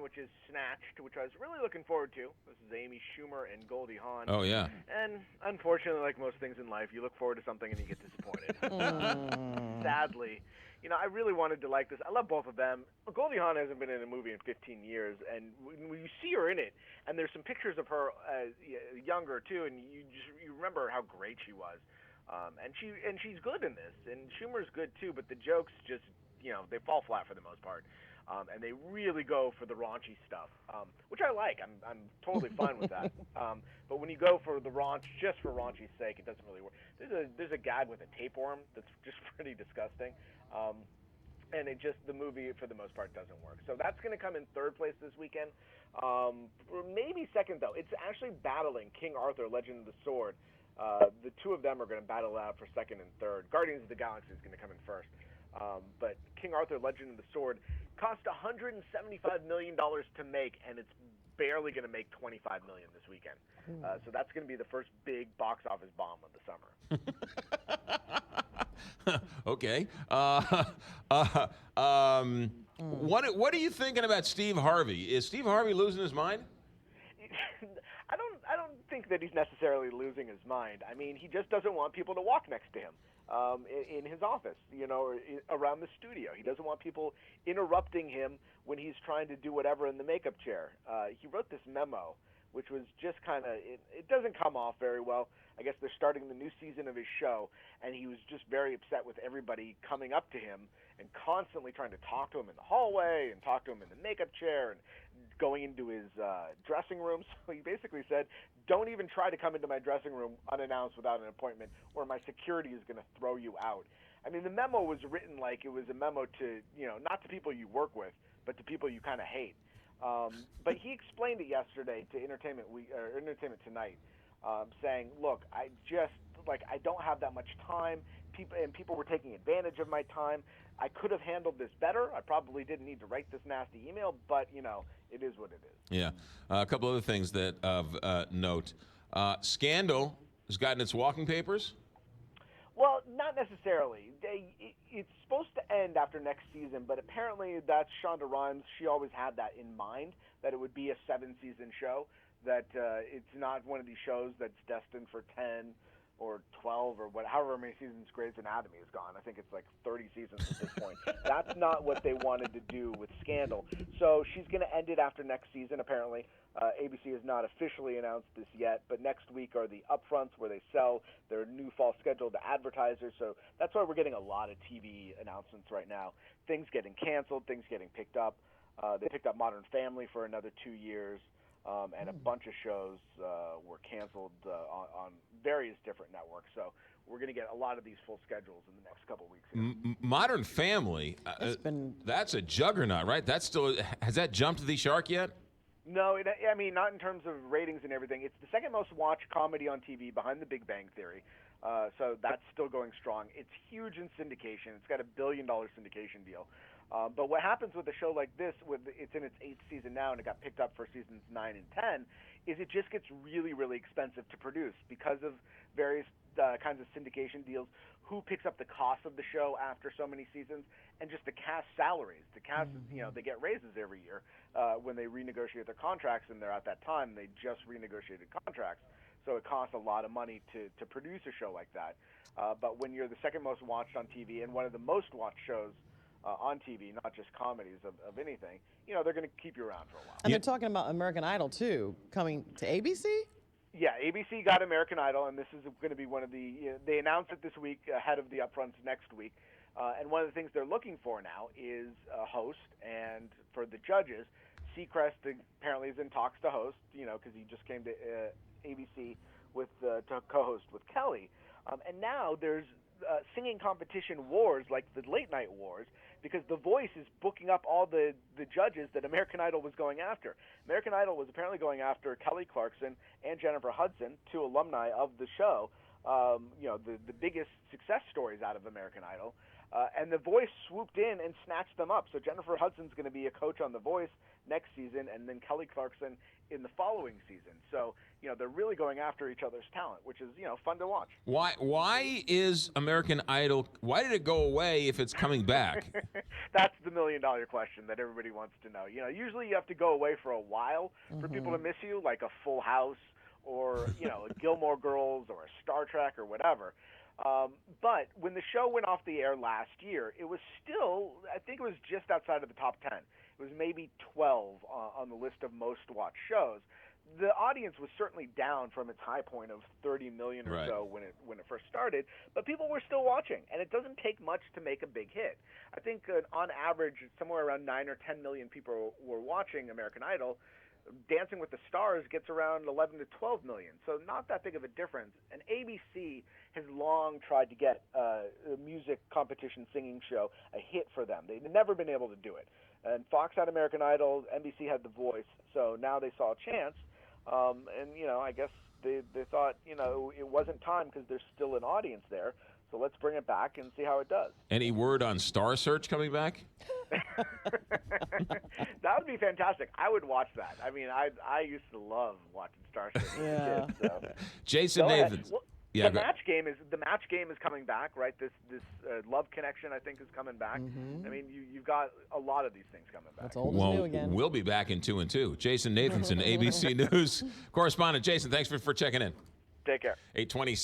which is Snatched, which I was really looking forward to. This is Amy Schumer and Goldie Hawn. Oh, yeah. And unfortunately, like most things in life, you look forward to something and you get disappointed. Sadly. I really wanted to like this. I love both of them. Goldie Hawn hasn't been in a movie in 15 years, and when you see her in it, and there's some pictures of her younger too, and you remember how great she was. And she's good in this, and Schumer's good too, but the jokes just they fall flat for the most part. And they really go for the raunchy stuff, which I like. I'm totally fine with that. But when you go for the raunch just for raunchy's sake, it doesn't really work. There's a gag with a tapeworm that's just pretty disgusting, and the movie for the most part doesn't work. So that's going to come in third place this weekend, maybe second though. It's actually battling King Arthur: Legend of the Sword. The two of them are going to battle it out for second and third. Guardians of the Galaxy is going to come in first. But King Arthur: Legend of the Sword cost $175 million to make, and it's barely going to make $25 million this weekend. So that's going to be the first big box office bomb of the summer. Okay. What are you thinking about Steve Harvey? Is Steve Harvey losing his mind? I don't think that he's necessarily losing his mind. I mean, he just doesn't want people to walk next to him in his office, or around the studio. He doesn't want people interrupting him when he's trying to do whatever in the makeup chair. He wrote this memo, which was just kind of, it doesn't come off very well. I guess they're starting the new season of his show, and he was just very upset with everybody coming up to him and constantly trying to talk to him in the hallway and talk to him in the makeup chair and going into his dressing room. So he basically said, don't even try to come into my dressing room unannounced without an appointment, or my security is going to throw you out. I mean, the memo was written like it was a memo to, not to people you work with, but to people you kind of hate. But he explained it yesterday to Entertainment Tonight, saying, look, I don't have that much time. People were taking advantage of my time. I could have handled this better. I probably didn't need to write this nasty email, but, it is what it is. Yeah. A couple other things that of note. Scandal has gotten its walking papers? Well, not necessarily. It's supposed to end after next season, but apparently that's Shonda Rhimes. She always had that in mind, that it would be a 7-season show, that it's not one of these shows that's destined for 10 or 12 or however many seasons Grey's Anatomy has gone. I think it's like 30 seasons at this point. That's not what they wanted to do with Scandal. So she's going to end it after next season, apparently. ABC has not officially announced this yet, but next week are the upfronts where they sell their new fall schedule to advertisers. So that's why we're getting a lot of TV announcements right now. Things getting canceled, things getting picked up. They picked up Modern Family for another 2 years. And a bunch of shows were canceled on various different networks. So we're going to get a lot of these full schedules in the next couple of weeks here. Modern Family, that's a juggernaut, right? Has that jumped the shark yet? No, I mean, not in terms of ratings and everything. It's the second most watched comedy on TV behind The Big Bang Theory. So that's still going strong. It's huge in syndication. It's got $1 billion syndication deal. But what happens with a show like this, it's in its 8th season now and it got picked up for seasons 9 and 10, is it just gets really, really expensive to produce because of various kinds of syndication deals. Who picks up the cost of the show after so many seasons, and just the cast salaries. The cast, they get raises every year when they renegotiate their contracts, and they're at that time they just renegotiated contracts. So it costs a lot of money to produce a show like that. But when you're the second most watched on TV and one of the most watched shows on TV, not just comedies of anything, they're going to keep you around for a while. And they're talking about American Idol, too, coming to ABC? Yeah, ABC got American Idol, and this is going to be one of they announced it this week ahead of the upfronts next week. And one of the things they're looking for now is a host, and for the judges, Seacrest apparently is in talks to host, because he just came to ABC to co-host with Kelly. And now there's singing competition wars like the Late Night Wars, because The Voice is booking up all the judges that American Idol was going after. American Idol was apparently going after Kelly Clarkson and Jennifer Hudson, 2 alumni of the show, the biggest success stories out of American Idol. And The Voice swooped in and snatched them up. So Jennifer Hudson's going to be a coach on The Voice next season, and then Kelly Clarkson in the following season. So, they're really going after each other's talent, which is, fun to watch. Why is American Idol, why did it go away if it's coming back? That's the million-dollar question that everybody wants to know. Usually you have to go away for a while for people to miss you, like a Full House or, a Gilmore Girls or a Star Trek or whatever. But when the show went off the air last year, it was still, I think it was just outside of the top 10. It was maybe 12 on the list of most watched shows. The audience was certainly down from its high point of 30 million or Right. so when it first started, but people were still watching, and it doesn't take much to make a big hit. I think on average, somewhere around 9 or 10 million people were watching American Idol. Dancing with the Stars gets around 11 to 12 million, so not that big of a difference. And ABC has long tried to get a music competition singing show a hit for them. They've never been able to do it. And Fox had American Idol, NBC had The Voice, so now they saw a chance. I guess they thought, it wasn't time because there's still an audience there. So let's bring it back and see how it does. Any word on Star Search coming back? That would be fantastic. I would watch that. I mean, I used to love watching Star Search as a kid. So. Jason Nathans. Well, Yeah, the match game is coming back, right? This Love Connection, I think, is coming back. I mean, you've got a lot of these things coming back. That's old as new again. We'll be back in 2 and 2. Jason Nathanson, ABC News correspondent. Jason, thanks for checking in. Take care. 8:26.